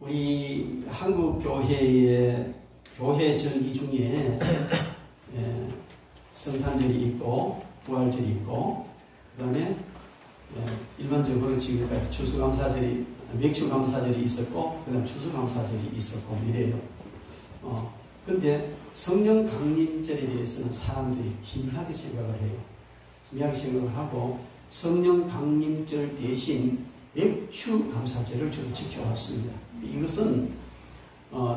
우리 한국 교회의 교회 절기 중에 성탄절이 있고 부활절이 있고 그 다음에 일반적으로 지금까지 추수감사절이 맥주감사절이 있었고 그 다음 추수감사절이 있었고 이래요. 근데 성령 강림절에 대해서는 사람들이 희미하게 생각을 해요. 희미하게 생각을 하고 성령 강림절 대신 맥주감사절을 주로 지켜왔습니다. 이것은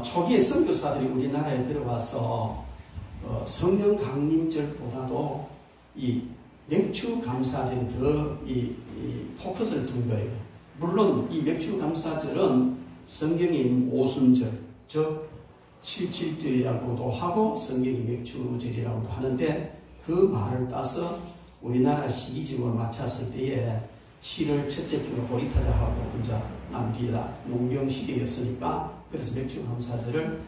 초기에 선교사들이 우리나라에 들어와서 성령 강림절보다도 이 맥주감사절에 더 포커스를 둔 거예요. 물론 이 맥주감사절은 성경에 있는 오순절, 즉 77절이라고도 하고 성경이 맥주절이라고도 하는데 그 말을 따서 우리나라 시기적으로 맞췄을 때에 7월 첫째 주로 보리타자하고 이제 난 뒤에다 농경시기였으니까 그래서 맥주감사절을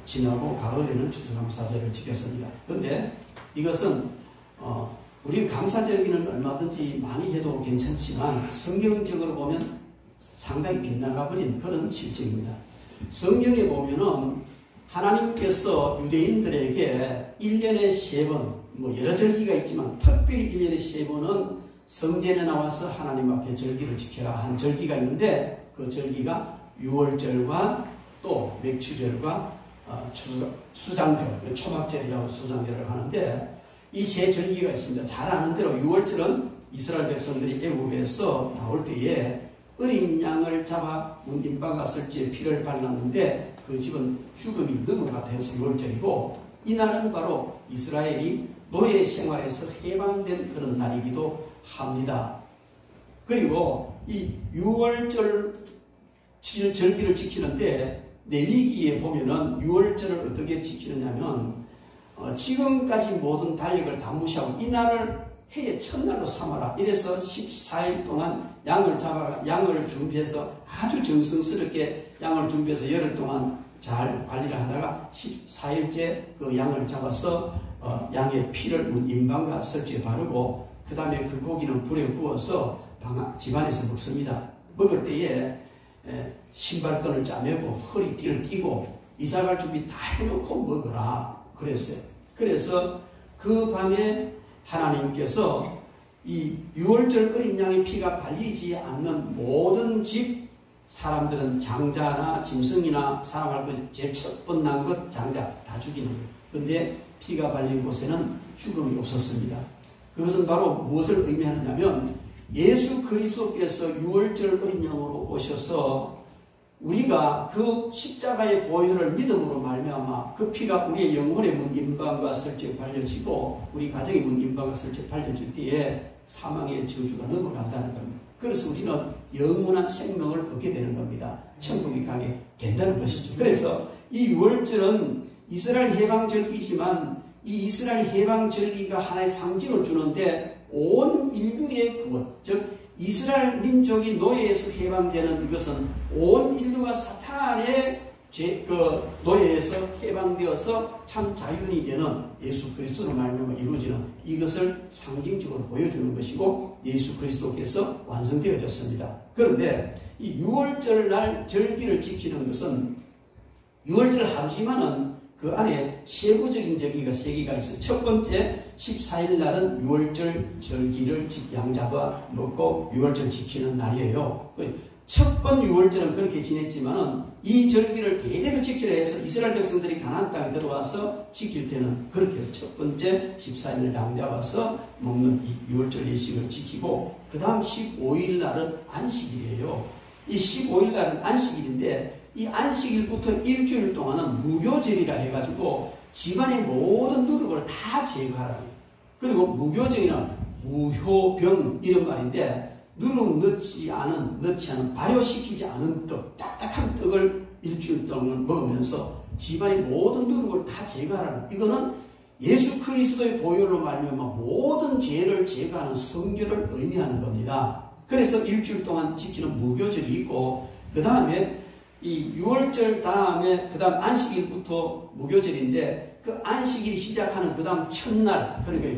지나고 가을에는 추수감사절을 지켰습니다. 그런데 이것은 우리 감사절기는 얼마든지 많이 해도 괜찮지만 성경적으로 보면 상당히 빗나가버린 그런 실정입니다. 성경에 보면은 하나님께서 유대인들에게 1년에 3번, 뭐 여러 절기가 있지만 특별히 1년에 3번은 성전에 나와서 하나님 앞에 절기를 지켜라 한 절기가 있는데 그 절기가 유월절과 또 맥주절과 수장절, 초막절이라고 수장절을 하는데 이 세 절기가 있습니다. 잘 아는 대로 유월절은 이스라엘 백성들이 애굽에서 나올 때에 어린 양을 잡아 문dim바 갔을 때 피를 발랐는데 그 집은 죽음이 넘어가 돼서 유월절이고 이날은 바로 이스라엘이 노예 생활에서 해방된 그런 날이기도 합니다. 그리고 이 유월절 절기를 지키는데 레위기에 보면은 유월절을 어떻게 지키느냐면 지금까지 모든 달력을 다 무시하고 이날을 해의 첫날로 삼아라. 이래서 14일 동안 양을 준비해서 아주 정성스럽게 양을 준비해서 열흘 동안 잘 관리를 하다가 14일째 그 양을 잡아서 양의 피를 문임방과 설주에 바르고 그 다음에 그 고기는 불에 구워서 집안에서 먹습니다. 먹을 때에 신발끈을 짜매고 허리띠를 띠고 이사갈 준비 다 해놓고 먹어라 그랬어요. 그래서 그 밤에 하나님께서 이 유월절 어린 양의 피가 발리지 않는 모든 집 사람들은 장자나 짐승이나 사람할 것 제일 첫 번 난 것 장자 다 죽이는 거예요. 근데 피가 발린 곳에는 죽음이 없었습니다. 그것은 바로 무엇을 의미하느냐면 예수 그리스도께서 유월절 어린 양으로 오셔서 우리가 그 십자가의 보혈을 믿음으로 말미암아 그 피가 우리의 영혼의 문임방과 설주에 발려지고 우리 가정의 문임방과 설주에 발려질 때에 사망의 저주가 넘어간다는 겁니다. 그래서 우리는 영원한 생명을 얻게 되는 겁니다. 천국에 가게 된다는 것이죠. 그래서 이 유월절은 이스라엘 해방절기지만 이 이스라엘 해방절기가 하나의 상징을 주는데 온 인류의 구원, 즉 이스라엘 민족이 노예에서 해방되는 이것은 온 인류가 사탄의 노예에서 해방되어서 참 자유인이 되는 예수 그리스도로 말미암아 이루어지는 이것을 상징적으로 보여주는 것이고 예수 그리스도께서 완성되어졌습니다. 그런데 이 유월절 날 절기를 지키는 것은 유월절 하루지만은 그 안에 세부적인 절기가 3개가 있어요. 첫 번째 14일 날은 유월절 절기를 양 잡아 먹고 유월절 지키는 날이에요. 첫 번 유월절은 그렇게 지냈지만은 이 절기를 대대로 지키려 해서 이스라엘 백성들이 가나안 땅에 들어와서 지킬 때는 그렇게 해서 첫 번째 14일을 양 잡아서 먹는 이 유월절 예식을 지키고 그 다음 15일 날은 안식일이에요. 이 15일 날은 안식일인데 이 안식일부터 일주일 동안은 무교절이라 해가지고 집안의 모든 누룩을 다 제거하라고 해요. 그리고 무교절이는 무효병 이런 말인데 누룩 넣지 않은 발효시키지 않은 떡, 딱딱한 떡을 일주일 동안 먹으면서 집안의 모든 누룩을 다 제거하라는 이거는 예수 그리스도의 보혈로 말미암아 모든 죄를 제거하는 성결을 의미하는 겁니다. 그래서 일주일 동안 지키는 무교절이 있고 그 다음에 이 유월절 다음에 그 다음 안식일부터 무교절인데 그 안식일이 시작하는 그 다음 첫날 그러니까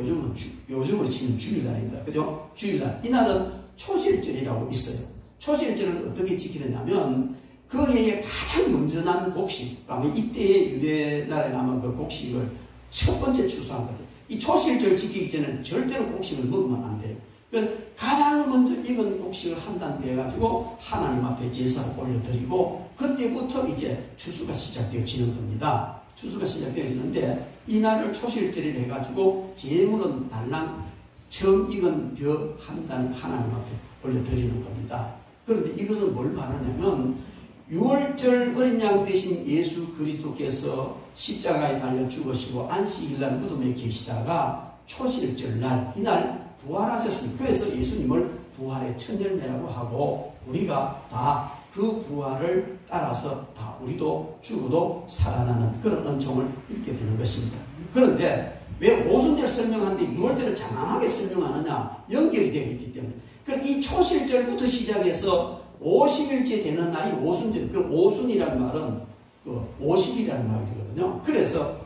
요즘으로 치면 주일날입니다. 그죠? 주일날 이날은 초실절이라고 있어요. 초실절은 어떻게 지키느냐면 그 해에 가장 먼저 난 곡식, 아마 이때의 유대 나라에 남은 그 곡식을 첫 번째 추수한 것 같아요. 이 초실절 지키기 전에는 절대로 곡식을 먹으면 안 돼요. 그래서 가장 먼저 익은 곡식을 한 단 떼가지고 하나님 앞에 제사를 올려드리고, 그때부터 이제 추수가 시작되어지는 겁니다. 추수가 시작되어지는데, 이날을 초실절을 해가지고 제물은 달랑 처음 익은 벼 한 단 하나님 앞에 올려드리는 겁니다. 그런데 이것은 뭘 말하냐면, 6월절 어린 양 대신 예수 그리스도께서 십자가에 달려 죽으시고 안식일날 무덤에 계시다가 초실절 날, 이날 부활하셨습니다. 그래서 예수님을 부활의 첫 열매라고 하고, 우리가 다 그 부활을 따라서 다 우리도 죽어도 살아나는 그런 은총을 입게 되는 것입니다. 그런데 왜 오순절 설명하는데 6월절을 장황하게 설명하느냐? 연결이 되어 있기 때문에. 그럼 이 초실절부터 시작해서 50일째 되는 날이 오순절, 그 오순이라는 말은 그 50이라는 말이 되거든요. 그래서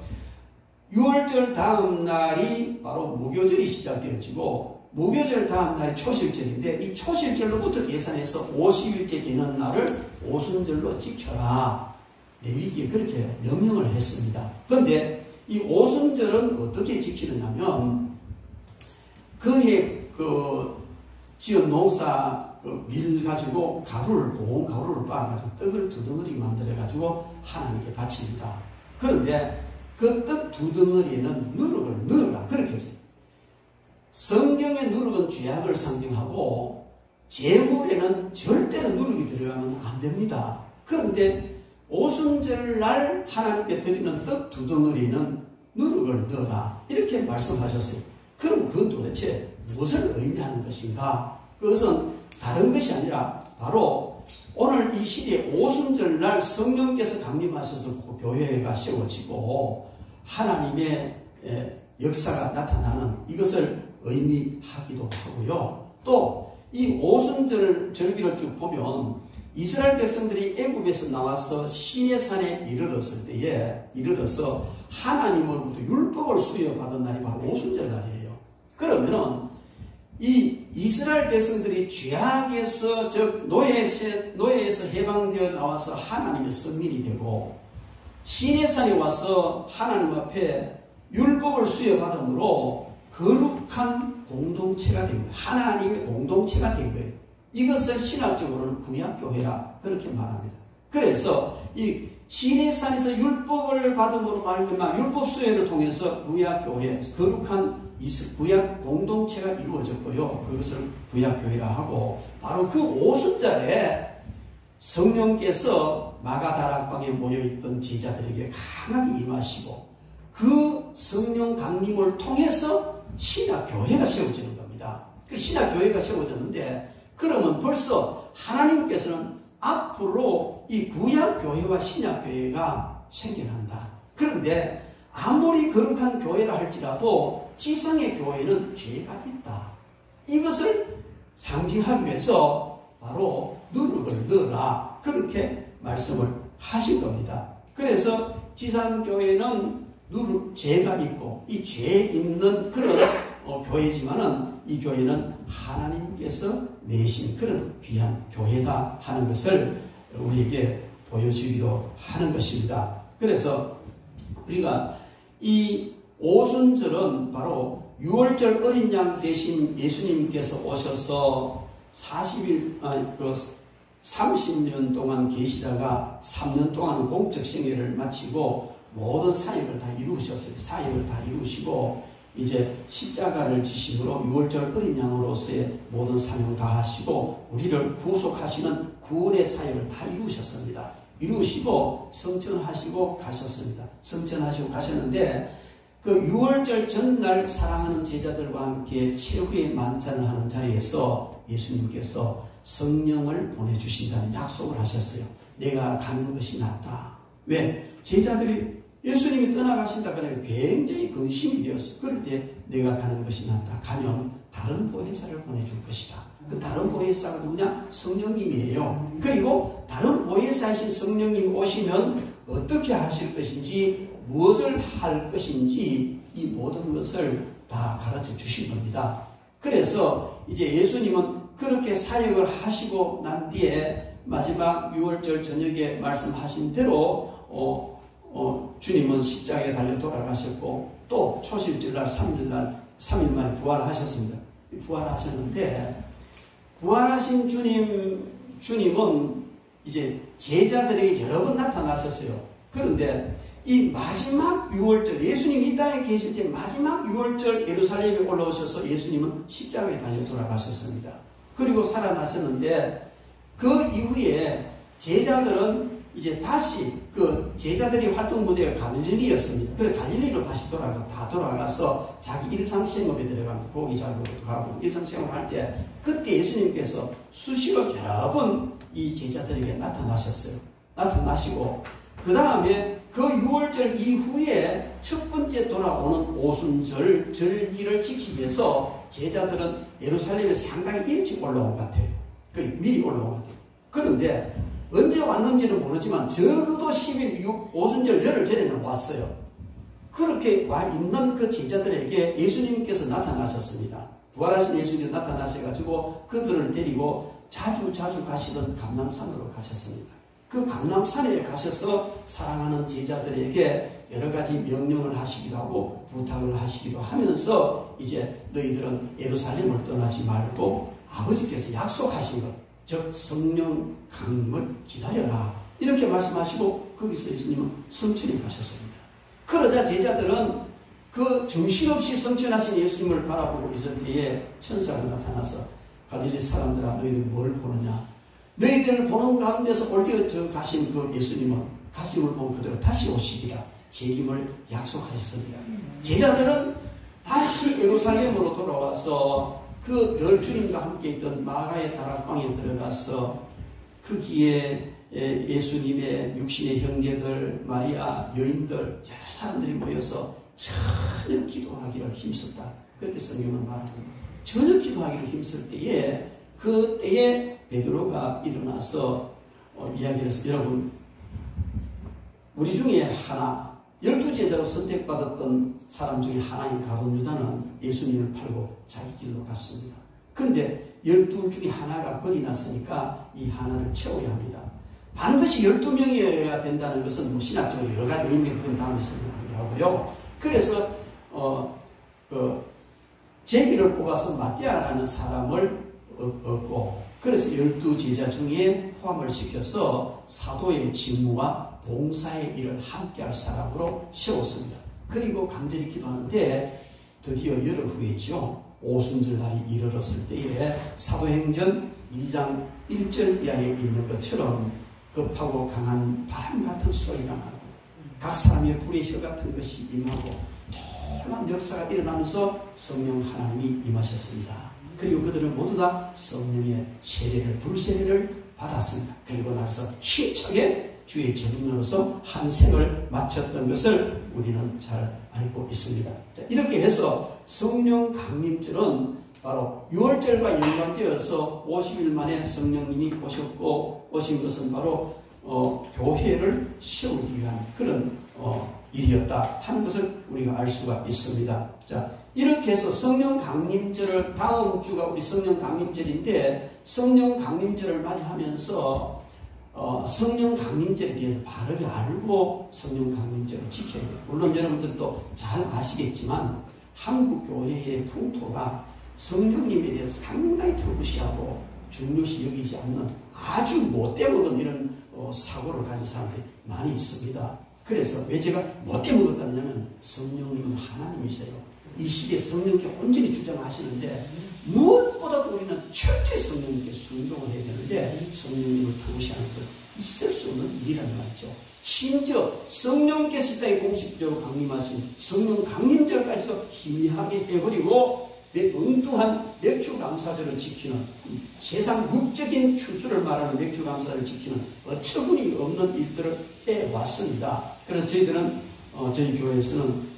6월절 다음 날이 바로 무교절이 시작되어지고, 무교절 다음 날이 초실절인데, 이 초실절로부터 계산해서 50일째 되는 날을 오순절로 지켜라. 레위기에 그렇게 명령을 했습니다. 그런데 이 오순절은 어떻게 지키느냐면, 그해 지은 농사 밀 가지고 가루를, 고운 가루를 빻아가지고 떡을 두 덩어리 만들어가지고 하나님께 바칩니다. 그런데 그 떡 두 덩어리에는 누룩을 넣어라. 그렇게 했어요. 성경의 누룩은 죄악을 상징하고, 제물에는 절대로 누룩이 들어가면 안 됩니다. 그런데 오순절날 하나님께 드리는 떡 두 덩어리는 누룩을 넣어라. 이렇게 말씀하셨어요. 그럼 그건 도대체 무엇을 의미하는 것인가? 그것은 다른 것이 아니라 바로 오늘 이 시대에 오순절날 성령께서 강림하셔서 교회가 세워지고 하나님의 역사가 나타나는 이것을 의미하기도 하고요. 또 이 오순절 절기를 쭉 보면 이스라엘 백성들이 애굽에서 나와서 시내산에 이르러서 하나님으로부터 율법을 수여받은 날이 바로 오순절 날이에요. 그러면은 이 이스라엘 백성들이 죄악에서, 즉 노예에서 해방되어 나와서 하나님의 성민이 되고, 시내산에 와서 하나님 앞에 율법을 수여받음으로 거룩한 공동체가 된 거예요. 하나님의 공동체가 된 거예요. 이것을 신학적으로는 구약교회라 그렇게 말합니다. 그래서 이 시내산에서 율법을 받음으로 말미암아 율법 수여를 통해서 구약교회, 거룩한 구약 공동체가 이루어졌고요. 그것을 구약교회라 하고, 바로 그 오순절에 성령께서 마가다락방에 모여있던 제자들에게 강하게 임하시고, 그 성령 강림을 통해서 신학교회가 세워지는 겁니다. 그 신학교회가 세워졌는데, 그러면 벌써 하나님께서는 앞으로 이 구약교회와 신약교회가 생겨난다. 그런데 아무리 거룩한 교회라 할지라도 지상의 교회는 죄가 있다. 이것을 상징하기 위해서 바로 누룩을 넣어라. 그렇게 말씀을 하신 겁니다. 그래서 지상교회는 죄가 있고, 이 죄 있는 그런 교회지만은 이 교회는 하나님께서 내신 그런 귀한 교회다 하는 것을 우리에게 보여주기도 하는 것입니다. 그래서 우리가 이 오순절은 바로 6월절 어린 양 대신 예수님께서 오셔서 30년 동안 계시다가 3년 동안 공적 생애를 마치고 모든 사역을 다 이루셨어요. 사역을 다 이루시고 이제 십자가를 지심으로 6월절 어린 양으로서의 모든 사명 다 하시고 우리를 구속하시는 구원의 사역을 다 이루셨습니다. 이루시고 성천하시고 가셨습니다. 성천하시고 가셨는데 그 6월절 전날 사랑하는 제자들과 함께 최후의 만찬을 하는 자리에서 예수님께서 성령을 보내주신다는 약속을 하셨어요. 내가 가는 것이 낫다. 왜? 제자들이 예수님이 떠나가신다 그러면 굉장히 근심이 되었어요. 그럴 때 내가 가는 것이 낫다. 가면 다른 보혜사를 보내줄 것이다. 그 다른 보혜사가 누구냐? 성령님이에요. 그리고 다른 보혜사이신 성령님 오시면 어떻게 하실 것인지, 무엇을 할 것인지 이 모든 것을 다 가르쳐 주신 겁니다. 그래서 이제 예수님은 그렇게 사역을 하시고 난 뒤에 마지막 6월절 저녁에 말씀하신 대로 주님은 십자가에 달려 돌아가셨고 또 초실절날 3일 만에 부활하셨습니다. 부활하셨는데 부활하신 주님은 이제 제자들에게 여러 번 나타나셨어요. 그런데 이 마지막 6월절 예수님이 이 땅에 계실 때 마지막 6월절 예루살렘에 올라오셔서 예수님은 십자가에 달려 돌아가셨습니다. 그리고 살아나셨는데 그 이후에 제자들은 이제 다시 그 제자들이 활동 무대가 갈릴리였습니다. 그래 갈릴리로 다시 돌아가서 자기 일상생활에 들어가면 고기 잡으러 가고 일상생활 할 때 그때 예수님께서 수시로 여러 번 이 제자들에게 나타나셨어요. 나타나시고 그 다음에 그 6월절 이후에 첫 번째 돌아오는 오순절 절기를 지키기 위해서 제자들은 예루살렘에 상당히 일찍 올라온 것 같아요. 미리 올라온 것 같아요. 그런데 언제 왔는지는 모르지만 적어도 10일 오순절 열흘 전에는 왔어요. 그렇게 와 있는 그 제자들에게 예수님께서 나타나셨습니다. 부활하신 예수님이 나타나셔가지고 그들을 데리고 자주 가시던 감람산으로 가셨습니다. 그 감람산에 가셔서 사랑하는 제자들에게 여러 가지 명령을 하시기도 하고 부탁을 하시기도 하면서 이제 너희들은 예루살렘을 떠나지 말고 아버지께서 약속하신 것, 즉 성령 강림을 기다려라 이렇게 말씀하시고 거기서 예수님은 성천에 가셨습니다. 그러자 제자들은 그 정신없이 성천하신 예수님을 바라보고 있을 때에 천사가 나타나서 갈릴리 사람들아 너희들 뭘 보느냐, 너희들을 보는 가운데서 올려져 가신 그 예수님은 가심을 본 그대로 다시 오시리라 재림을 약속하셨습니다. 제자들은 다시 예루살렘으로 돌아와서 그 늘 주님과 함께 있던 마가의 다락방에 들어가서 그 기에 예수님의 육신의 형제들, 마리아, 여인들 여러 사람들이 모여서 전혀 기도하기를 힘썼다. 그렇게 성경은 말합니다. 전혀 기도하기를 힘쓸 때에 그때에 베드로가 일어나서 이야기를 해서 여러분 우리 중에 하나 12제자로 선택받았던 사람 중에 하나인 가룟 유다는 예수님을 팔고 자기 길로 갔습니다. 그런데 12 중에 하나가 겁이 났으니까 이 하나를 채워야 합니다. 반드시 12명이어야 된다는 것은 뭐 신학적으로 여러 가지 의미가 된 다음에 설명하고요. 그래서 제비를 뽑아서 마띠아라는 사람을 얻고 그래서 12제자 중에 포함을 시켜서 사도의 직무와 봉사의 일을 함께할 사람으로 세웠습니다. 그리고 간절히 기도하는데 드디어 열흘 후에죠. 오순절 날이 이르렀을 때에 사도행전 2장 1절 이하에 있는 것처럼 급하고 강한 바람 같은 소리가 나고 각 사람의 불의 혀 같은 것이 임하고 놀라운 역사가 일어나면서 성령 하나님이 임하셨습니다. 그리고 그들은 모두 다 성령의 세례를 불세례를 받았습니다. 그리고 나서 힘차게 주의 제물로서 한 생을 마쳤던 것을 우리는 잘 알고 있습니다. 이렇게 해서 성령 강림절은 바로 6월절과 연관되어서 50일 만에 성령님이 오셨고 오신 것은 바로 교회를 세우기 위한 그런 일이었다 하는 것을 우리가 알 수가 있습니다. 자, 이렇게 해서 성령 강림절을 다음 주가 우리 성령 강림절인데 성령 강림절을 맞이하면서 성령 강림절에 대해서 바르게 알고 성령 강림절을 지켜야 돼요. 물론 여러분들도 잘 아시겠지만 한국 교회의 풍토가 성령님에 대해서 상당히 터부시하고 중요시 여기지 않는 아주 못되먹은 이런 사고를 가진 사람들이 많이 있습니다. 그래서 왜 제가 못되먹었다냐면 성령님은 하나님이세요. 이 시대에 성령께 온전히 주장하시는데 무엇보다도 우리는 철저히 성령님께 순종을 해야 되는데 성령님을 터부시하는 것 있을 수 없는 일이라는 말이죠. 심지어 성령께서 이 땅에 공식적으로 강림하신 성령 강림절까지도 희미하게 해버리고 엉뚱한 맥주감사절을 지키는 세상 육적인 추수를 말하는 맥주감사절을 지키는 어처구니 없는 일들을 해왔습니다. 그래서 저희들은 저희 교회에서는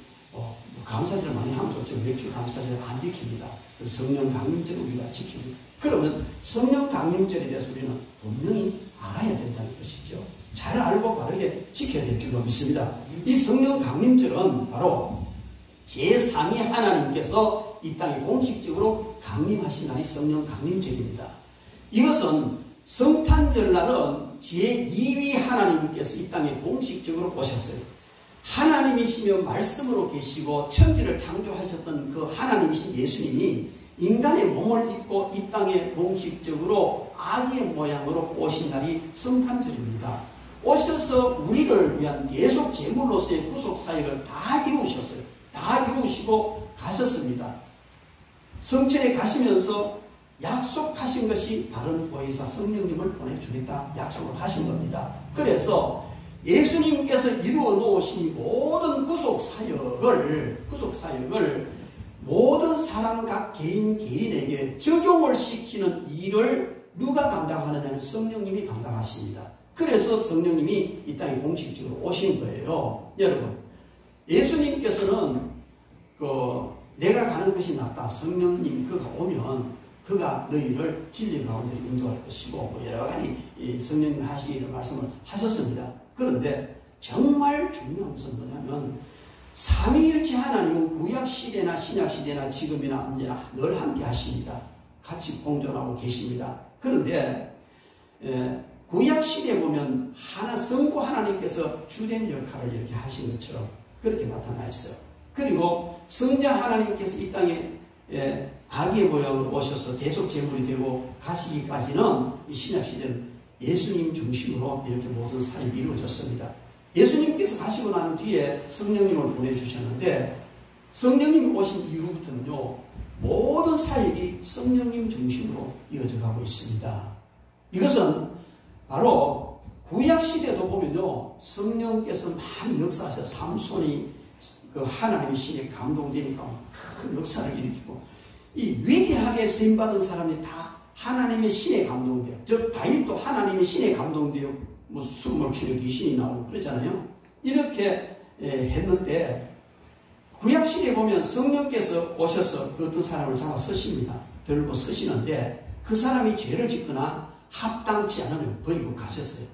감사절을 많이 하면 좋죠. 맥주감사절을 안 지킵니다. 그래서 성령 강림절을 우리가 지킵니다. 그러면 성령 강림절에 대해서 우리는 분명히 알아야 된다는 것이죠. 잘 알고 바르게 지켜야 될 줄로 믿습니다. 이 성령 강림절은 바로 제3위 하나님께서 이 땅에 공식적으로 강림하신 날이 성령 강림절입니다. 이것은 성탄절날은 제2위 하나님께서 이 땅에 공식적으로 오셨어요. 하나님이시며 말씀으로 계시고 천지를 창조하셨던 그 하나님이신 예수님이 인간의 몸을 입고 이 땅에 공식적으로 아기의 모양으로 오신 날이 성탄절입니다. 오셔서 우리를 위한 계속 제물로서의 구속사역을 다 이루셨어요. 다 이루시고 가셨습니다. 성천에 가시면서 약속하신 것이 다른 보혜사 성령님을 보내주겠다 약속을 하신 겁니다. 그래서 예수님께서 이루어 놓으신 모든 구속사역을 모든 사람 각 개인에게 적용을 시키는 일을 누가 감당하느냐는 성령님이 감당하십니다. 그래서 성령님이 이 땅에 공식적으로 오신 거예요. 여러분, 예수님께서는 내가 가는 것이 낫다. 성령님 그가 오면 그가 너희를 진리 가운데 인도할 것이고 여러 가지 성령님 하시기를 말씀을 하셨습니다. 그런데 정말 중요한 것은 뭐냐면 삼위일체 하나님은 구약시대나 신약시대나 지금이나 언제나 늘 함께 하십니다. 같이 공존하고 계십니다. 그런데 구약시대에 보면 성부 하나님께서 주된 역할을 이렇게 하신 것처럼 그렇게 나타나 있어요. 그리고 성자 하나님께서 이 땅에 아기의 모양으로 오셔서 계속 제물이 되고 가시기까지는 이 신약시대는 예수님 중심으로 이렇게 모든 사역이 이루어졌습니다. 예수님께서 가시고 난 뒤에 성령님을 보내주셨는데 성령님이 오신 이후부터는요 모든 사역이 성령님 중심으로 이어져 가고 있습니다. 이것은 바로 구약시대도 보면요 성령께서 많이 역사하셔서 삼손이 그 하나님의 신에 감동되니까 큰 역사를 일으키고 이 위대하게 쓰임받은 사람이 다 하나님의 신에 감동돼요. 즉 다윗도 하나님의 신에 감동되어 뭐 숨을 키는 귀신이 나오고 그랬잖아요. 이렇게 했는데 구약시대에 보면 성령께서 오셔서 그 어떤 사람을 잡아 서십니다. 들고 서시는데 그 사람이 죄를 짓거나 합당치 않으면 버리고 가셨어요.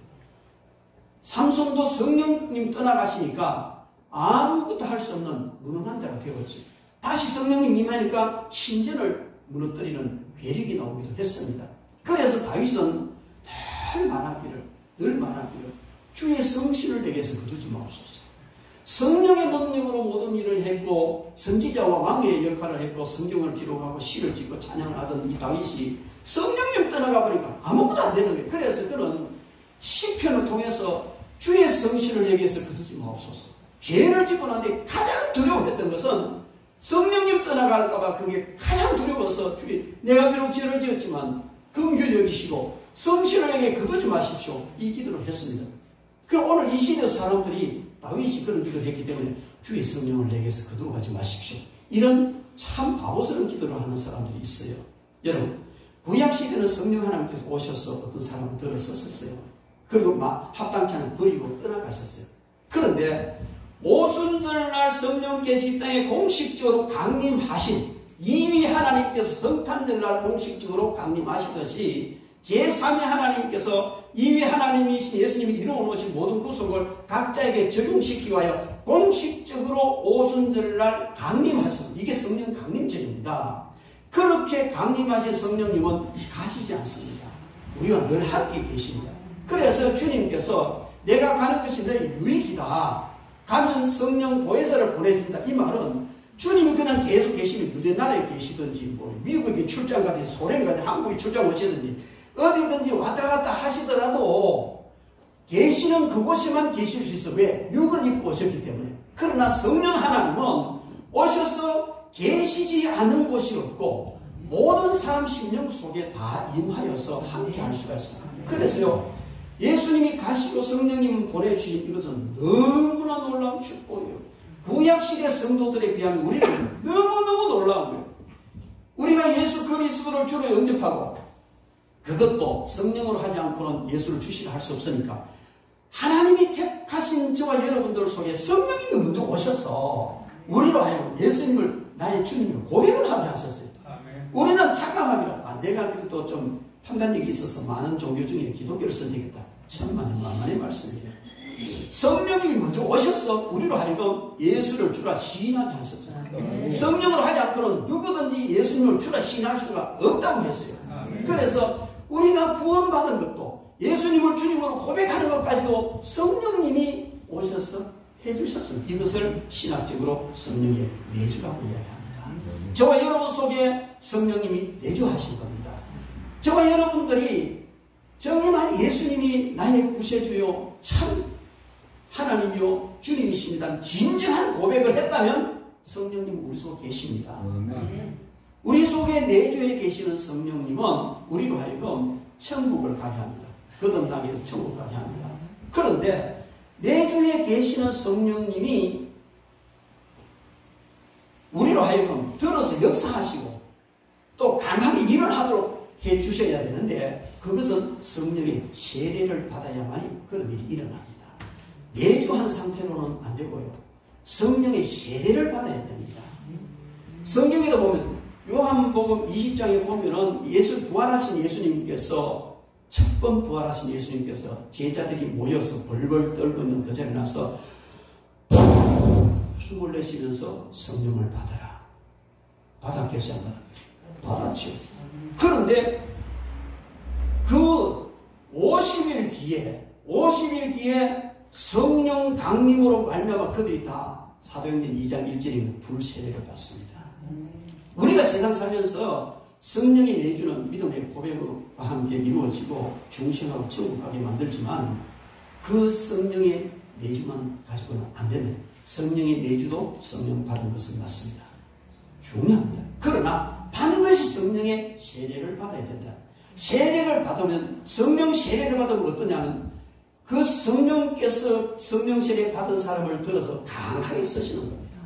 삼손도 성령님 떠나가시니까 아무것도 할 수 없는 무능한 자가 되었지. 다시 성령님 임하니까 신전을 무너뜨리는 괴력이 나오기도 했습니다. 그래서 다윗은 늘 말하기를 주의 성신을 내게서 거두지 마옵소서. 성령의 능력으로 모든 일을 했고 선지자와 왕의 역할을 했고 성경을 기록하고 시를 짓고 찬양을 하던 이 다윗이 성령님 떠나가 보니까 아무것도 안 되는 거예요. 그래서 그는 시편을 통해서 주의 성신을 내게서 거두지 마옵소서. 죄를 짓고 난 뒤에 가장 두려워했던 것은 성령님 떠나갈까봐 그게 가장 두려워서 내가 비록 죄를 지었지만 긍휼히 여기시고 성신을 내게 거두지 마십시오. 이 기도를 했습니다. 그럼 오늘 이 시대 사람들이 다윗이 그런 기도를 했기 때문에 주의 성령을 내게서 거두어 가지 마십시오. 이런 참 바보스러운 기도를 하는 사람들이 있어요. 여러분, 구약시대는 성령 하나님께서 오셔서 어떤 사람을 들어섰었어요. 그리고 합당치 않은 버리고 떠나가셨어요. 그런데 오순절날 성령께서 이 땅에 공식적으로 강림하신 이위 하나님께서 성탄절날 공식적으로 강림하시듯이 제3위 하나님께서 이위 하나님이신 예수님이 이루어놓으신 모든 구속을 각자에게 적용시키기 위하여 공식적으로 오순절날 강림하셨습니다. 이게 성령 강림절입니다. 그렇게 강림하신 성령님은 가시지 않습니다. 우리와 늘 함께 계십니다. 그래서 주님께서 내가 가는 것이 너희 유익이다. 가면 성령 보혜사를 보내준다. 이 말은 주님이 그냥 계속 계시면 유대 나라에 계시든지 뭐 미국에 출장 가든지 소련 가든지 한국에 출장 오시든지 어디든지 왔다 갔다 하시더라도 계시는 그곳에만 계실 수 있어. 왜? 육을 입고 오셨기 때문에. 그러나 성령 하나님은 오셔서 계시지 않은 곳이 없고 모든 사람 심령 속에 다 임하여서 함께 할 수가 있습니다. 그래서요 예수님이 가시고 성령님을 보내주신 이것은 너무나 놀라운 축복이에요. 구약시대 성도들에 비하면 우리는 너무너무 놀라운 거예요. 우리가 예수 그리스도를 주로 영접하고 그것도 성령으로 하지 않고는 예수를 주시라 할 수 없으니까 하나님이 택하신 저와 여러분들 속에 성령이 먼저 오셔서 우리로 하여금 예수님을 나의 주님을 고백을 하게 하셨어요. 우리는 착각하기로 내가 그래도 좀 판단력이 있어서 많은 종교 중에 기독교를 선택했다. 천만의 말씀이에요. 성령님이 먼저 오셔서 우리로 하여금 예수를 주라 시인하게 하셨어요. 성령으로 하지 않고는 누구든지 예수님을 주라 시인할 수가 없다고 했어요. 그래서 우리가 구원받은 것도 예수님을 주님으로 고백하는 것까지도 성령님이 오셔서 해주셨습니다. 이것을 신학적으로 성령의 내주라고 이야기합니다. 저와 여러분 속에 성령님이 내주하신 겁니다. 저와 여러분들이 정말 예수님이 나의 구세주요 참 하나님이요 주님이십니다 진정한 고백을 했다면 성령님 우리 속에 계십니다. 우리 속에 내주에 계시는 성령님은 우리로 하여금 천국을 가게 합니다. 거듭 나게 해서 천국 가게 합니다. 그런데 내주에 계시는 성령님이 우리로 하여금 들어서 역사하시고 또 강하게 일을 하도록 해주셔야 되는데 그것은 성령의 세례를 받아야만이 그런 일이 일어납니다. 내주한 상태로는 안 되고요. 성령의 세례를 받아야 됩니다. 성경에도 보면 요한복음 20장에 보면은 부활하신 예수님께서 첫 번 부활하신 예수님께서 제자들이 모여서 벌벌 떨고 있는 그 자리에 나서 숨을 내쉬면서 성령을 받아라. 받았겠어요? 안 받았겠어요? 받았죠. 그런데 그 50일 뒤에 성령 강림으로 말미암아 그들이 다 사도행전 2장 1절에 불세례를 받습니다. 우리가 세상 살면서 성령의 내주는 믿음의 고백과 함께 이루어지고 중심하고 천국 가게 만들지만 그 성령의 내주만 가지고는 안 되는 성령의 내주도 성령 받은 것은 맞습니다. 중요합니다. 그러나 반드시 성령의 세례를 받아야 된다. 세례를 받으면 성령 세례를 받으면 어떠냐면 그 성령께서 성령 세례 받은 사람을 들어서 강하게 쓰시는 겁니다.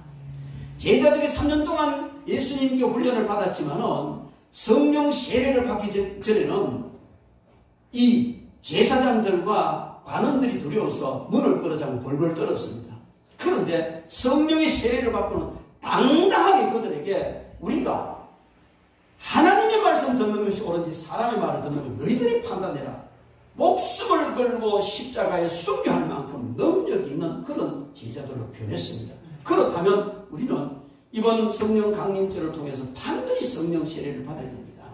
제자들이 3년 동안 예수님께 훈련을 받았지만은 성령 세례를 받기 전에는 이 제사장들과 관원들이 두려워서 문을 끌어잡고 벌벌 떨었습니다. 그런데 성령의 세례를 받고는 당당하게 그들에게 우리가 하나님의 말씀 듣는 것이 옳은지 사람의 말을 듣는 것 너희들이 판단해라. 목숨을 걸고 십자가에 순교할 만큼 능력이 있는 그런 제자들로 변했습니다. 그렇다면 우리는 이번 성령 강림절을 통해서 반드시 성령 세례를 받아야 됩니다.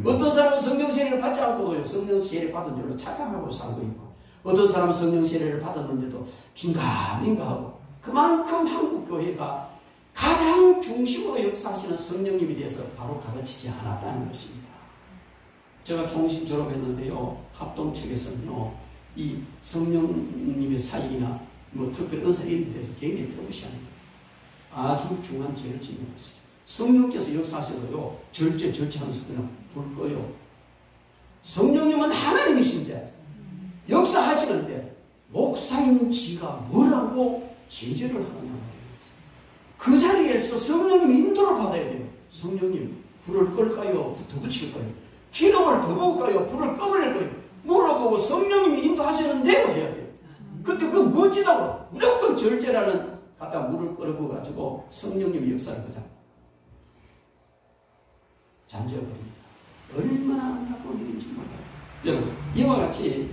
어떤 사람은 성령 세례를 받지 않고도 성령 세례 받은 줄로 착각하고 살고 있고 어떤 사람은 성령 세례를 받았는데도 긴가민가하고 그만큼 한국교회가 가장 중심으로 역사하시는 성령님에 대해서 바로 가르치지 않았다는 것입니다. 제가 종신 졸업했는데요. 합동측에서는요. 이 성령님의 사역이나 뭐 특별 은사 이런 데 대해서 굉장히 트러블시하는 거예요. 아주 중요한 죄를 짓는 것이죠. 성령께서 역사하셔도요. 절제하면서 그냥 불 꺼요. 성령님은 하나님이신데 역사하시는데 목사인 지가 뭐라고 제재를 하느냐 말이에요. 그 자리에서 성령님의 인도를 받아야 돼요. 성령님 불을 끌까요? 더 붙일까요? 기름을 더 부을까요? 불을 꺼버릴까요? 물어보고 성령님이 인도하시는 대로 해야 돼요. 근데 그거 멋지다고 무조건 절제라는 갖다 물을 끓여가지고 성령님의 역사를 그냥 잠재워버립니다. 얼마나 안타까운 일인지 몰라요. 여러분 이와 같이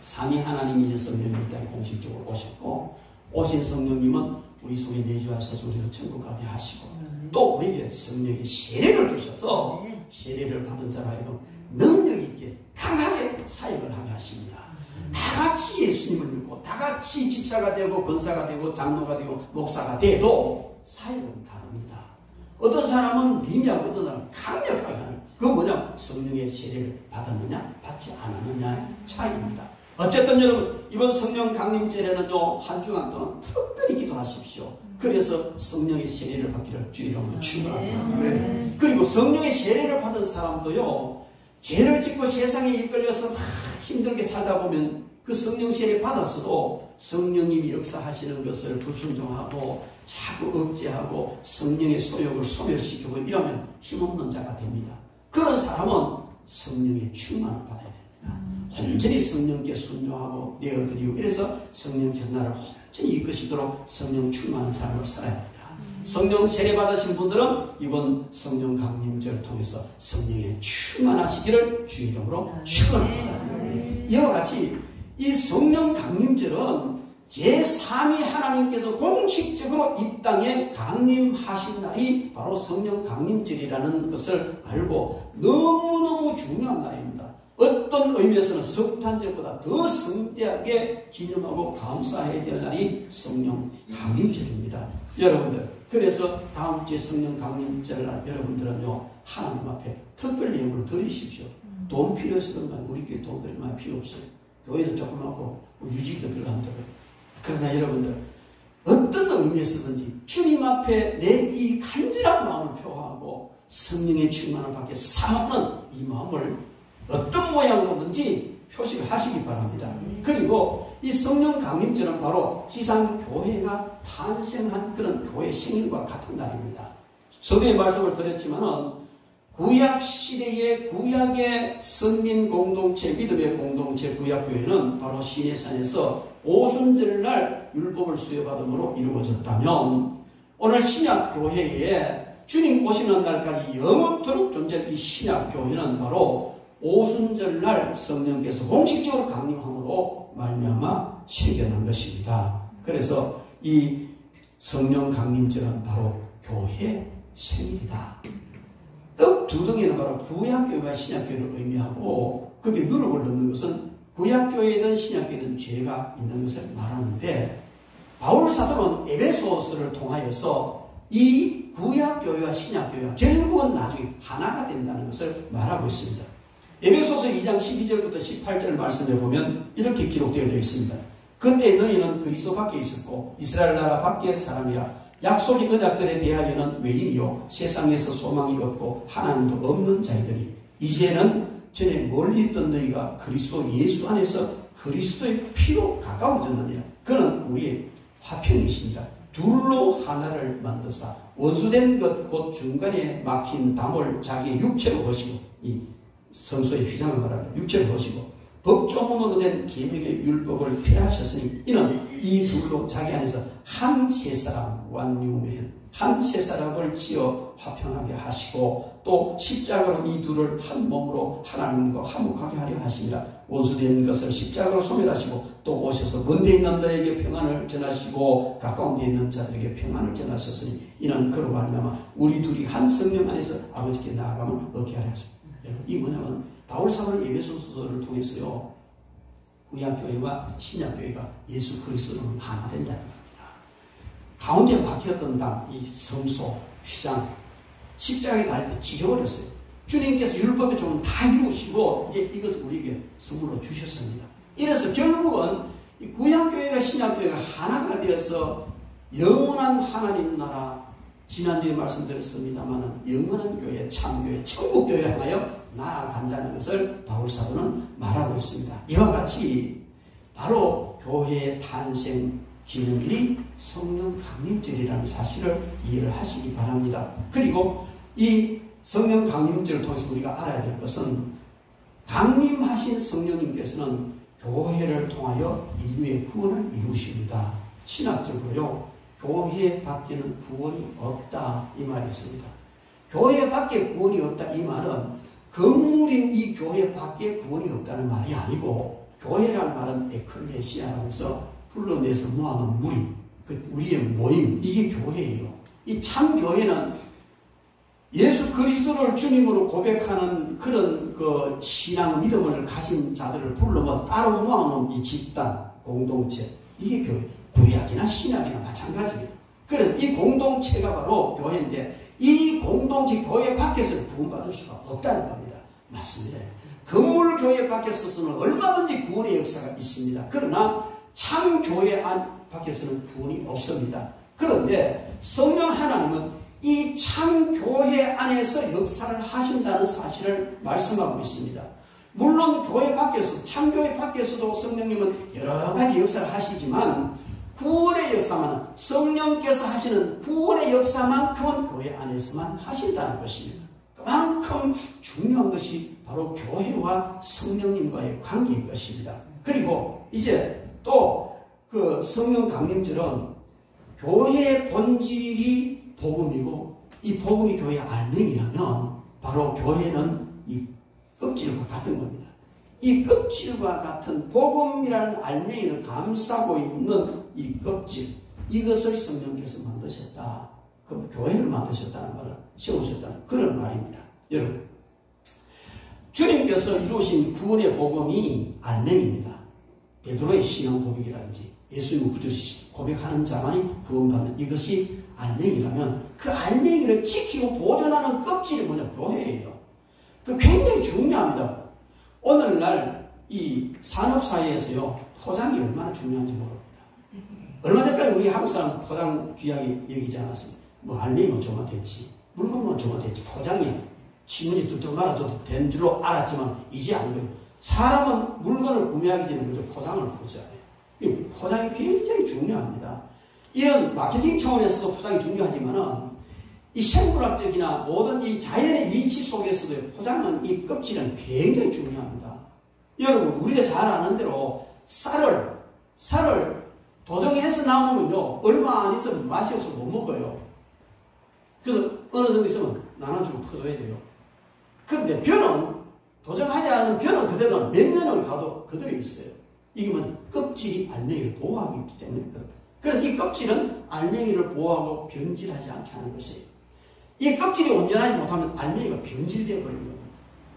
삼위 하나님이신 성령님이 이 땅에 공식적으로 오셨고 오신 성령님은 우리 속에 내주하셔서 우리를 천국 가게 하시고 또 우리에게 성령의 세례를 주셔서 세례를 받은 자가 하여금 능력 있게 강하게 사역을 하게 하십니다. 다 같이 예수님을 믿고 다 같이 집사가 되고 권사가 되고 장로가 되고 목사가 돼도 사역은 다릅니다. 어떤 사람은 미미하고 어떤 사람은 강력하게 하는 그건 뭐냐? 성령의 세례를 받았느냐 받지 않았느냐의 차이입니다. 어쨌든 여러분 이번 성령 강림절에는요 한 주간 동안 특별히 기도하십시오. 그래서 성령의 세례를 받기를 주 이름으로 축원합니다. 그리고 성령의 세례를 받은 사람도요 죄를 짓고 세상에 이끌려서 막 힘들게 살다 보면 그 성령 세례 받았어도 성령님이 역사하시는 것을 불순종하고 자꾸 억제하고 성령의 소욕을 소멸시키고 이러면 힘없는 자가 됩니다. 그런 사람은 성령의 충만을 받아야 됩니다. 온전히 성령께 순종하고 내어드리고 이래서 성령께서 나를 온전히 이끄시도록 성령 충만한 삶을 살아야 합니다. 성령 세례 받으신 분들은 이번 성령 강림절을 통해서 성령에 충만하시기를 주 이름으로 축원합니다. 이와 같이 이 성령 강림절은 제3위 하나님께서 공식적으로 이 땅에 강림하신 날이 바로 성령 강림절이라는 것을 알고 너무너무 중요한 날입니다. 어떤 의미에서는 석탄절보다 더 성대하게 기념하고 감사해야 될 날이 성령 강림절입니다. 여러분들, 그래서 다음 주에 성령 강림절 날 여러분들은요, 하나님 앞에 특별 예물을 드리십시오. 돈 필요해서든 우리 교회 돈 드릴 만 필요 없어요. 교회도 조그맣고 유지비도 별로 안 들어요. 그러나 여러분들, 어떤 의미에서든지 주님 앞에 내 이 간절한 마음을 표하고 성령의 충만을 받게 사모하는 이 마음을 어떤 모양으로든지 표시를 하시기 바랍니다. 그리고 이 성령 강림절은 바로 지상 교회가 탄생한 그런 교회 생일과 같은 날입니다. 저도의 말씀을 드렸지만은 구약 시대의 구약의 선민 공동체, 믿음의 공동체 구약교회는 바로 시내산에서 오순절날 율법을 수여받음으로 이루어졌다면, 오늘 신약교회에 주님 오시는 날까지 영원토록 존재할 이 신약교회는 바로 오순절날 성령께서 공식적으로 강림함으로 말미암아 생겨난 것입니다. 그래서 이 성령 강림절은 바로 교회 생일이다. 떡 두 덩이는 바로 구약교회와 신약교회를 의미하고, 거기에 누룩을 넣는 것은 구약교회든 신약교회든 죄가 있는 것을 말하는데, 바울사도는 에베소서를 통하여서 이 구약교회와 신약교회가 결국은 나중에 하나가 된다는 것을 말하고 있습니다. 에베소서 2장 12절부터 18절 말씀에 보면 이렇게 기록되어 있습니다. 그때 너희는 그리스도 밖에 있었고 이스라엘 나라 밖의 사람이라. 약속의 언약들에 대하여는 외인이요 세상에서 소망이 없고 하나님도 없는 자들이, 이제는 전에 멀리 있던 너희가 그리스도 예수 안에서 그리스도의 피로 가까워졌느니라. 그는 우리의 화평이시니라. 둘로 하나를 만드사 원수된 것 곧 중간에 막힌 담을 자기의 육체로 거시고, 이 성소의 휘장을 말합니다. 육체로 거시고 법조문으로 된 계명의 율법을 폐하셨으니 이는 이 둘로 자기 안에서 한 세 사람 완유맨 한 세 사람을 지어 화평하게 하시고, 또 십자가로 이 둘을 한 몸으로 하나님과 화목하게 하려 하십니다. 원수된 것을 십자가로 소멸하시고 또 오셔서 먼데 있는 너에게 평안을 전하시고 가까운 데 있는 자들에게 평안을 전하셨으니 이는 그로 말미암아 우리 둘이 한 성령 안에서 아버지께 나아감을 얻게 하려 하십니다. 이 뭐냐면 바울사도는 에베소서를 통해서요, 구약교회와 신약교회가 예수 그리스도로 하나 된다는 겁니다. 가운데 막혔던 이 성소, 휘장, 십자가에 달릴 때 찢어버렸어요. 주님께서 율법의 종은 다 이루시고 이제 이것을 우리에게 선물로 주셨습니다. 이래서 결국은 구약교회가 신약교회가 하나가 되어서 영원한 하나님 나라, 지난주에 말씀드렸습니다만 영원한 교회, 참교회, 천국교회 향하여 나아간다는 것을 바울사도는 말하고 있습니다. 이와 같이 바로 교회의 탄생 기념일이 성령 강림절이라는 사실을 이해를 하시기 바랍니다. 그리고 이 성령 강림절을 통해서 우리가 알아야 될 것은, 강림하신 성령님께서는 교회를 통하여 인류의 구원을 이루십니다. 신학적으로요, 교회 밖에는 구원이 없다 이 말이 있습니다. 교회 밖에 구원이 없다 이 말은 건물인 이 교회 밖에 구원이 없다는 말이 아니고, 교회라는 말은 에클레시아라고 해서 불러내서 모아놓은 무리, 그 우리의 모임, 이게 교회예요. 이 참 교회는 예수 그리스도를 주님으로 고백하는 그런 그 신앙 믿음을 가진 자들을 불러 따로 모아놓은 이 집단, 공동체, 이게 교회. 구약이나 신약이나 마찬가지예요. 그래서 이 공동체가 바로 교회인데, 이 공동체 교회 밖에서 구원받을 수가 없다는 겁니다. 맞습니다. 건물 교회 밖에서는 얼마든지 구원의 역사가 있습니다. 그러나 참 교회 밖에서는 구원이 없습니다. 그런데 성령 하나님은 이 참 교회 안에서 역사를 하신다는 사실을 말씀하고 있습니다. 물론 교회 밖에서, 참 교회 밖에서도 성령님은 여러 가지 역사를 하시지만 구원의 역사만, 성령께서 하시는 구원의 역사만큼은 교회 안에서만 하신다는 것입니다. 그만큼 중요한 것이 바로 교회와 성령님과의 관계인 것입니다. 그리고 이제 또 그 성령 강림절은 교회의 본질이 복음이고, 이 복음이 교회의 알맹이라면 바로 교회는 이 껍질과 같은 겁니다. 이 껍질과 같은 복음이라는 알맹이를 감싸고 있는 이 껍질, 이것을 성령께서 만드셨다. 그럼 교회를 만드셨다는 말을 세우셨다는 그런 말입니다. 여러분, 주님께서 이루신 구원의 복음이 알맹입니다. 베드로의 신앙 고백이라든지 예수님을 구주 고백하는 자만이 구원받는 이것이 알맹이라면 그 알맹이를 지키고 보존하는 껍질이 뭐냐? 교회예요. 그 굉장히 중요합니다. 오늘날 이 산업사회에서요, 포장이 얼마나 중요한지 모릅니다. 얼마 전까지 우리 한국 사람 포장 귀하게 여기지 않았습니다. 뭐 알맹이만 좋으면 됐지, 물건만 좋으면 됐지, 포장이 신문지 뚝뚝 말아줘도 된 줄로 알았지만 이제 안 그래요. 사람은 물건을 구매하기 전에 먼저 포장을 보잖아요. 이 포장이 굉장히 중요합니다. 이런 마케팅 차원에서도 포장이 중요하지만은 이 생물학적이나 모든 이 자연의 이치 속에서도 포장은 이 껍질은 굉장히 중요합니다. 여러분, 우리가 잘 아는 대로 쌀을 도정해서 나오면요, 얼마 안 있으면 맛이 없어 못 먹어요. 그래서 어느 정도 있으면 나눠주고 퍼줘야 돼요. 그런데 벼는, 도정하지 않은 벼는 그대로 몇 년을 가도 그대로 있어요. 이게 뭐 껍질이 알맹이를 보호하고 있기 때문에 그렇다. 그래서 이 껍질은 알맹이를 보호하고 변질하지 않게 하는 것이에요. 이 껍질이 온전하지 못하면 알맹이가 변질되어 버리는 겁니다.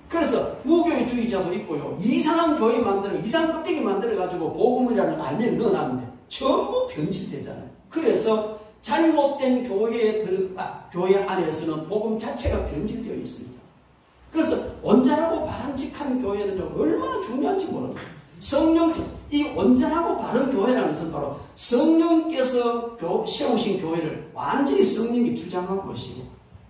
그래서 무교회주의자도 있고요, 이상한 교회 이상한 껍데기 만들어가지고 복음이라는 알맹이를 넣어놨는데 전부 변질되잖아요. 그래서 잘못된 교회 안에서는 복음 자체가 변질되어 있습니다. 그래서 온전하고 바람직한 교회는 얼마나 중요한지 모릅니다. 이 온전하고 바른 교회라는 것은 바로 성령께서 세우신 교회를 완전히 성령이 주장하고 계시고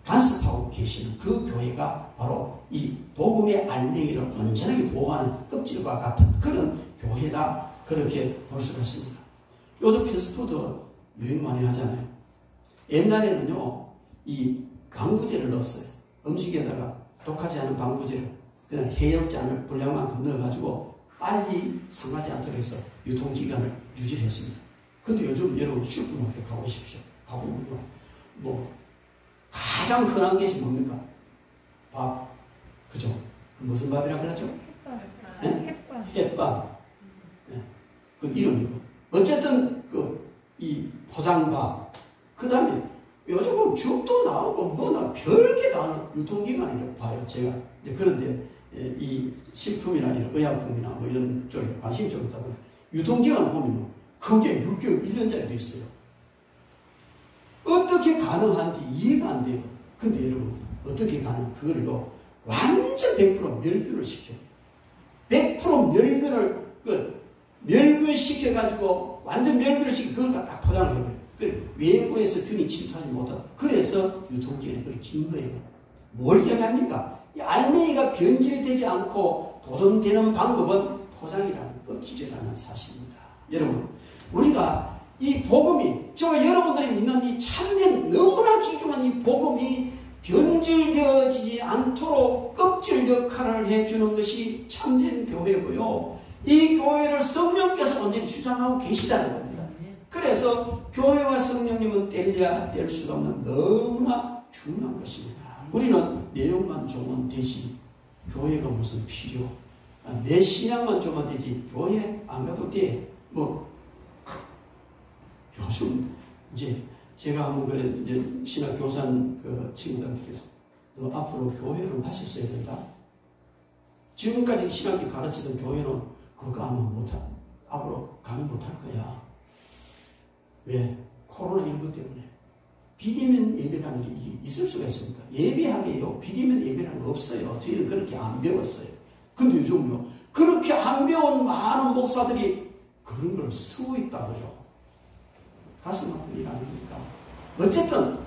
간섭하고 계시는 그 교회가 바로 이 복음의 알맹이를 온전하게 보호하는 껍질과 같은 그런 교회다, 그렇게 볼 수가 있습니다. 요즘 패스트푸드 유행 많이 하잖아요. 옛날에는요, 이 방부제를 넣었어요. 음식에다가 독하지 않은 방부제를 그냥 해롭지 않을 분량만큼 넣어가지고 빨리 상하지 않도록 해서 유통기간을 유지를 했습니다. 근데 요즘 여러분 슈퍼마켓 가보십시오. 가보면요, 뭐 가장 흔한 것이 뭡니까? 밥. 그죠? 무슨 밥이라고 그러죠? 햇밥. 네. 그 이름이고. 어쨌든 이 포장밥. 그 다음에 요즘은 죽도 나오고 뭐나 별게 다 유통기간을 봐요. 제가 이제 그런데 이 식품이나 이런 의약품이나 뭐 이런 쪽에 관심이 좀 있다 보니 유통기간을 보면요, 그게 6개월, 1년짜리도 있어요. 어떻게 가능한지 이해가 안 돼요. 근데 여러분, 어떻게 가능? 그걸로 완전 100% 멸균을 시켜요. 100% 멸균시켜가지고 완전 멸균을 시켜 그걸 갖다 포장을 해버려요. 외부에서 균이 침투하지 못하다. 그래서 유통기간이 그렇게 긴 거예요. 뭘 이야기합니까? 이 알맹이가 변질되지 않고 보존되는 방법은 포장이라는 껍질이라는 사실입니다. 여러분, 우리가 이 복음이, 여러분들이 믿는 이 참된 너무나 귀중한 이 복음이 변질되어지지 않도록 껍질 역할을 해주는 것이 참된 교회고요. 이 교회를 성령께서 언제나 주장하고 계시다는 겁니다. 그래서 교회와 성령님은 뗄래야 뗄 수가 없는 너무나 중요한 것입니다. 우리는 내용만 좋으면 되지, 교회가 무슨 필요? 내 신앙만 좋으면 되지, 교회 안 가도 돼. 요즘 이제 제가 한번 그래 이제 신학 교사는 그 친구들한테서 너 앞으로 교회를 다시 써야 된다. 지금까지 신학교 가르치던 교회는 그거 하면 앞으로 가면 못할 거야. 왜? 코로나19 때문에. 비대면 예배라는 게 있을 수가 있습니까? 예배하게요, 비대면 예배라는 거 없어요. 저희는 그렇게 안 배웠어요. 근데 요즘요, 그렇게 안 배운 많은 목사들이 그런 걸 쓰고 있다고요. 가슴 아픈 일 아닙니까? 어쨌든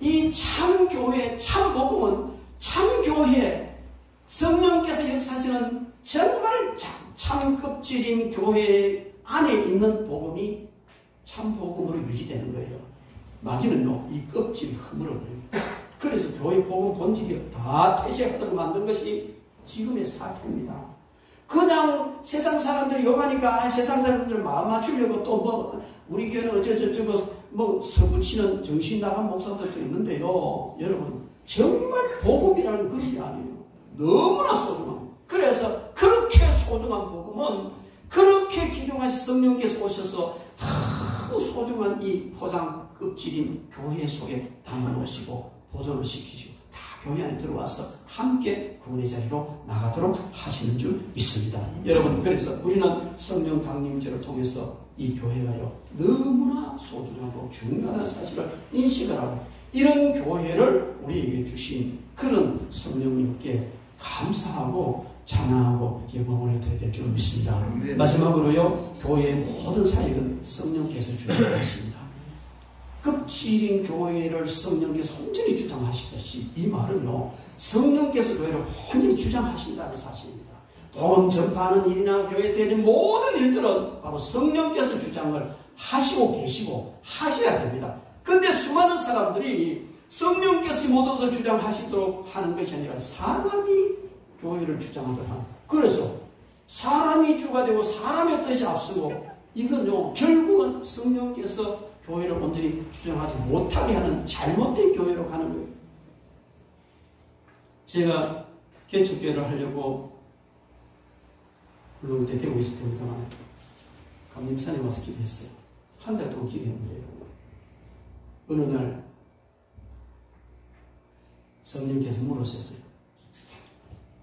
이 참교회, 참복음은 참교회, 성령께서 역사하시는 정말 참껍질인 교회 안에 있는 복음이 참복음으로 유지되는 거예요. 마귀는요, 이 껍질이 허물어버려요. 그래서 교회 복음 본질이 다 퇴색하도록 만든 것이 지금의 사태입니다. 그냥 세상 사람들이 욕하니까 세상 사람들 마음 맞추려고 또 우리 교회는 어쩌고 서붙이는 정신 나간 목사들도 있는데요. 여러분, 정말 복음이라는 그런 게 아니에요. 너무나 소중한. 그래서 그렇게 소중한 복음은 그렇게 귀중하신 성령께서 오셔서 다 소중한 이 포장 껍질인 교회 속에 담아놓으시고 보존을 시키시고 다 교회 안에 들어와서 함께 구원의 자리로 나가도록 하시는 줄 믿습니다. 여러분, 그래서 우리는 성령 강림제를 통해서 이 교회가요 너무나 소중하고 중요하다는 사실을 인식을 하고, 이런 교회를 우리에게 주신 그런 성령님께 감사하고 찬양하고 영광을 드려야 될 줄 믿습니다. 마지막으로요, 교회의 모든 사역은 성령께서 주장하십니다. 급지인 교회를 성령께서 온전히 주장하시듯이, 이 말은요 성령께서 교회를 온전히 주장하신다는 사실입니다. 복음 전파하는 일이나 교회에 되는 모든 일들은 바로 성령께서 주장을 하시고 계시고 하셔야 됩니다. 근데 수많은 사람들이 성령께서 모든 것을 주장하시도록 하는 것이 아니라 사람이 교회를 주장하도록 하는, 그래서 사람이 주가 되고 사람의 뜻이 앞서고, 이건요 결국은 성령께서 교회를 온전히 주장하지 못하게 하는 잘못된 교회로 가는 거예요. 제가 개척교회를 하려고 물론 그때 되고 있을 때부터만 감림산에 와서 기도했어요. 한 달 동안 기도했는데요, 어느 날 성령께서 물으셨어요.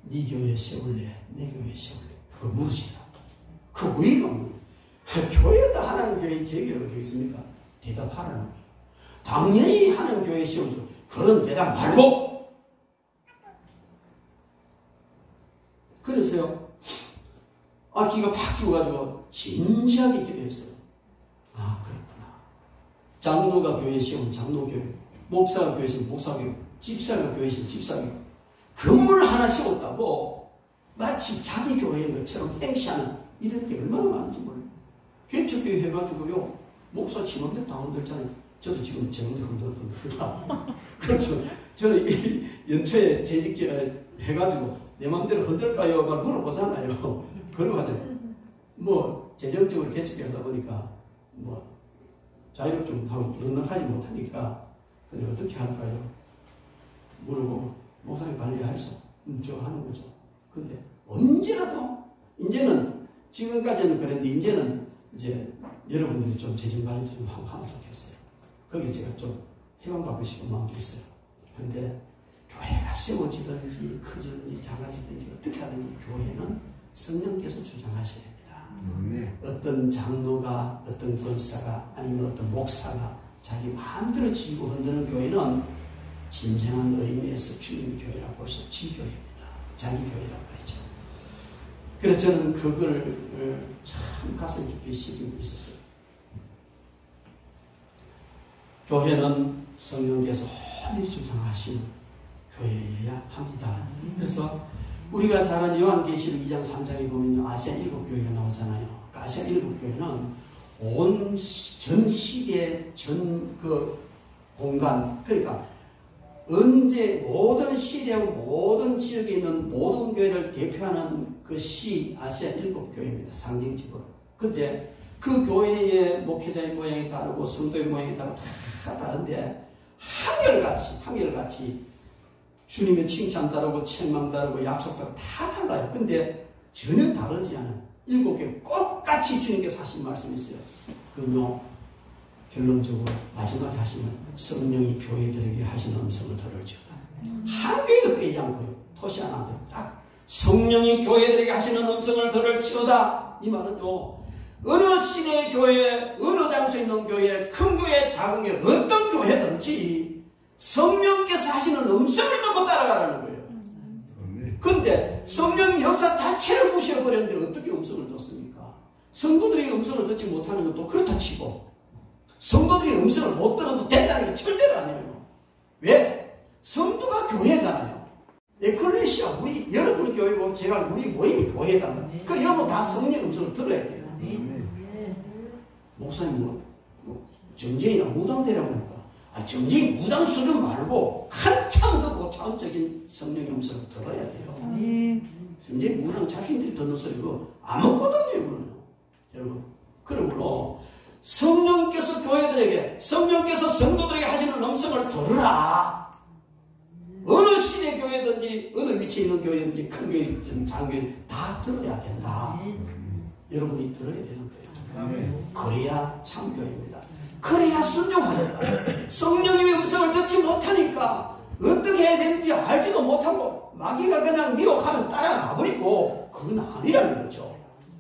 네 교회 세울래? 내 교회 세울래? 그걸 물으시더라고. 그 의의가 뭐예요? 교회다 하나님 교회 제게 어디 있습니까? 대답하라는 거예요. 당연히 하나님 교회 세우죠. 그런 대답 말고. 그래서요, 기가 팍 죽어가지고 진지하게 기도했어요. 아, 그렇구나. 장로가 교회 세우면 장로교회, 목사가 교회 세우면 목사교회, 집사가 교회 세우면 집사교회. 건물 하나 세웠다고 마치 자기 교회인 것처럼 행시하는 이런 게 얼마나 많은지 몰라요. 개척교회 해가지고요, 목사 지원대 다 흔들잖아요. 저도 지금 지원대 흔들다. 그렇죠. 저는 연초에 재직기를 해가지고 내 마음대로 흔들까요? 막 물어보잖아요. 그러고 하더니 뭐 재정적으로 개척교회 하다 보니까 뭐 자유를 좀 하고 넉넉하지 못하니까 그냥 어떻게 할까요? 물어보고 목사님 관리하셔. 저 하는 거죠. 근데 언제라도 이제는, 지금까지는 그랬는데 이제는 이제 여러분들이 좀 재정 관리 좀 하면 좋겠어요. 거기에 제가 좀 해방받고 싶은 마음도 있어요. 근데 교회가 세워지든지 커지든지 작아지든지 어떻게 하든지 교회는 성령께서 주장하셔야 됩니다. 어떤 장로가, 어떤 권사가, 아니면 어떤 목사가 자기 마음대로 지고 흔드는 교회는 진정한 의미에서 주님의 교회라고 볼 수 없는 교회입니다. 자기 교회라고 말이죠. 그래서 저는 그걸 참 가슴 깊이 새기고 있었어요. 교회는 성령께서 온전히 주장하시는 교회여야 합니다. 그래서 우리가 잘 아는 요한계시록 2장 3장에 보면 아시아 7교회가 나오잖아요. 그 아시아 7교회는 온 전 시대, 전 그 공간, 그러니까 언제 모든 시대와 모든 지역에 있는 모든 교회를 대표하는 그 시 아시아 7교회입니다. 상징적으로. 근데 그 교회의 목회자의 모양이 다르고 성도의 모양이 다르고 다 다른데 한결같이 주님의 칭찬 다르고 책망 다르고 약속 다르고 다 달라요. 근데 전혀 다르지 않은 7교회 똑같이 주님께서 하신 말씀이 있어요. 그건요, 결론적으로 마지막에 하시면 성령이 교회들에게 하시는 음성을 들을지어다. 한 교회도 빼지 않고요, 토시 하나 딱 성령이 교회들에게 하시는 음성을 들을지어다. 이 말은요, 어느 시대의 교회, 어느 장소에 있는 교회, 큰 교회, 작은 교회, 어떤 교회든지 성령께서 하시는 음성을 듣고 따라가라는 거예요. 근데 성령 역사 자체를 무시해버렸는데 어떻게 음성을 듣습니까? 성도들이 음성을 듣지 못하는 건 또 그렇다 치고, 성도들이 음성을 못 들어도 된다는 게 절대로 아니에요. 왜? 성도가 교회잖아요. 에클레시아, 우리 여러분이 교회고 제가 우리 모임이 교회다. 그 여러분 다 성령 음성을 들어야 돼요. 목사님 정쟁이나 무당되라고 하니까 정쟁이 무당 수준 말고 한참 더 고차원적인 성령의 음성을 들어야 돼요. 정쟁이 무당 자신들이 듣는 소리 그거 아무것도 아니에요. 여러분, 그러므로 성령께서 교회들에게, 성령께서 성도들에게 하시는 음성을 들으라. 어느 시대 교회든지 어느 위치에 있는 교회든지 큰 교회든 작은 교회 다 들어야 된다. 여러분이 들어야 되는 거예요. 그래야 참교회입니다. 그래야 순종합니다. 성령님의 음성을 듣지 못하니까 어떻게 해야 되는지 알지도 못하고 마귀가 그냥 미혹하면 따라가 버리고 그건 아니라는 거죠.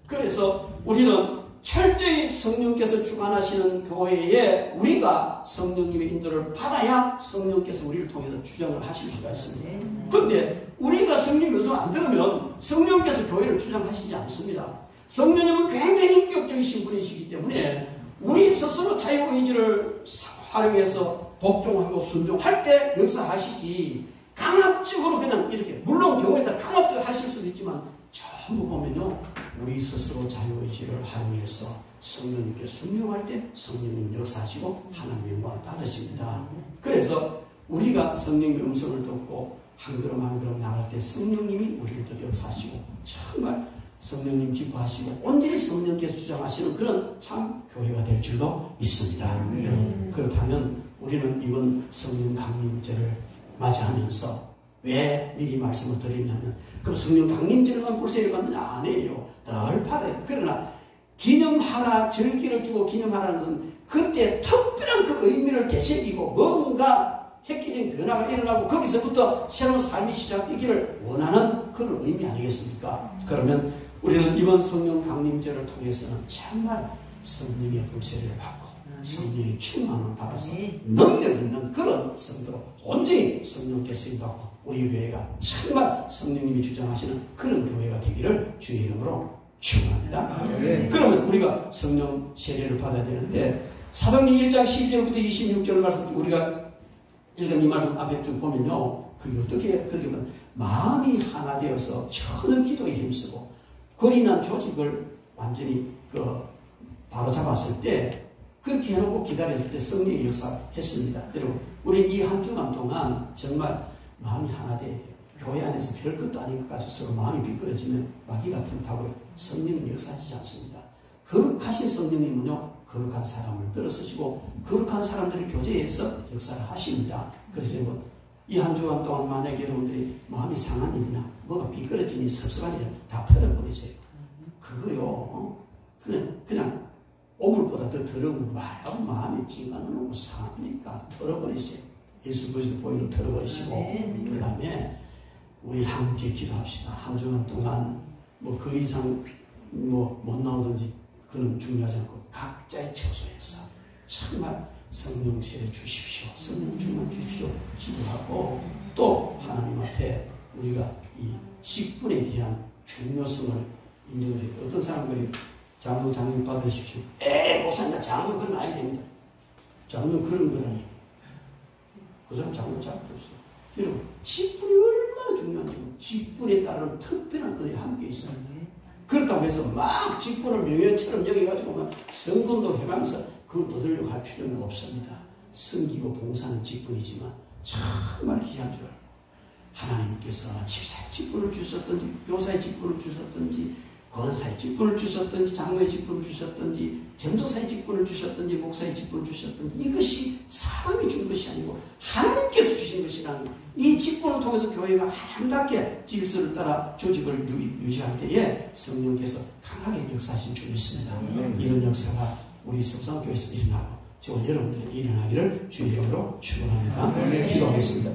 그래서 우리는 철저히 성령께서 주관하시는 교회에 우리가 성령님의 인도를 받아야 성령께서 우리를 통해서 주장을 하실 수가 있습니다. 그런데 우리가 성령 음성을 안 들으면 성령께서 교회를 주장하시지 않습니다. 성령님은 굉장히 인격적이신 분이시기 때문에 우리 스스로 자유의지를 활용해서 복종하고 순종할 때 역사하시지, 강압적으로 그냥 이렇게, 물론 교회에다 강압적으로 하실 수도 있지만 전부 보면요, 우리 스스로 자유의지를 활용해서 성령님께 순종할 때 성령님 역사하시고 하나님의 영광을 받으십니다. 그래서 우리가 성령님의 음성을 듣고 한 걸음 한 걸음 나갈 때 성령님이 우리를 또 역사하시고 정말 성령님 기뻐하시고 온전히 성령께서 주장하시는 그런 참 교회가 될 줄로 믿습니다. 여러분, 그렇다면 우리는 이번 성령 강림절을 맞이하면서 왜 미리 말씀을 드리냐면, 그럼 성령 강림절만 불세를 받느냐? 아니에요. 늘 받아야 돼. 그러나 기념하라, 절기를 주고 기념하라는 것은 그때 특별한 그 의미를 되새기고 뭔가 획기적인 변화가 일어나고 거기서부터 새로운 삶이 시작되기를 원하는 그런 의미 아니겠습니까? 그러면 우리는 이번 성령 강림절을 통해서는 정말 성령의 불세를 받고 성령의 충만을 받아서 능력 있는 그런 성도로 온전히 성령께 쓰임받고 우리 교회가 정말 성령님이 주장하시는 그런 교회가 되기를 주의 이름으로 축원합니다. 그러면 우리가 성령 세례를 받아야 되는데, 사도행전 1장 12절부터 26절 말씀 우리가 읽은 이 말씀 앞에 좀 보면요, 그게 어떻게 보면 마음이 하나 되어서 천은 기도에 힘쓰고 거리난 조직을 완전히 바로 잡았을 때, 그렇게 해놓고 기다렸을 때 성령의 역사했습니다. 여러분, 우리 이 한 주간 동안 정말 마음이 하나 돼야 돼요. 교회 안에서 별것도 아닌 것 가지고 서로 마음이 비끄러지면 마귀가 틈타고요, 성령이 역사하시지 않습니다. 거룩하신 성령님은요, 거룩한 사람을 들어서시고 거룩한 사람들의 교제에서 역사를 하십니다. 그래서 이 한 주간 동안 만약에 여러분들이 마음이 상한 일이나 뭐가 비끄러지니 섭섭한 일이나 다 털어버리세요. 그거요, 그냥 오물보다 더 더러운 말하고 마음이 찡하는 상하니까 털어버리세요. 예수 그리스도 보혈로 털어버리시고, 그 다음에 우리 함께 기도합시다. 한 주간 동안 그 이상 못 나오든지 그는 중요하지 않고 각자의 처소에서 정말 성령 세례 주십시오. 성령 충만 주십시오. 기도하고, 또 하나님 앞에 우리가 이 직분에 대한 중요성을 인정을 해요. 어떤 사람들이 장로 장님 받으십시오. 목사님 장로 그런 거 아니 됩니다. 장로 그런 거라니. 그 사람 장로 잘 필요 없어요. 여러분, 직분이 얼마나 중요한지, 직분에 따른 특별한 은혜가 함께 있어요. 그렇다고 해서 막 직분을 명예처럼 여겨가지고 막 성금도 해가면서 그걸 얻으려고 할 필요는 없습니다. 섬기고 봉사는 직분이지만 정말 귀한 줄 알고, 하나님께서 집사의 직분을 주셨든지 교사의 직분을 주셨든지 권사의 직분을 주셨든지 장로의 직분을 주셨든지 전도사의 직분을 주셨든지 목사의 직분을 주셨든지, 이것이 사람이 준 것이 아니고 하나님께서 주신 것이라는, 이 직분을 통해서 교회가 아름답게 질서를 따라 조직을 유지할 때에 성령께서 강하게 역사하신 줄 믿습니다. 이런 역사가 우리 섭성교회에서 일어나고 저와 여러분들이 일어나기를 주의 이름으로 축원합니다. 기도하겠습니다.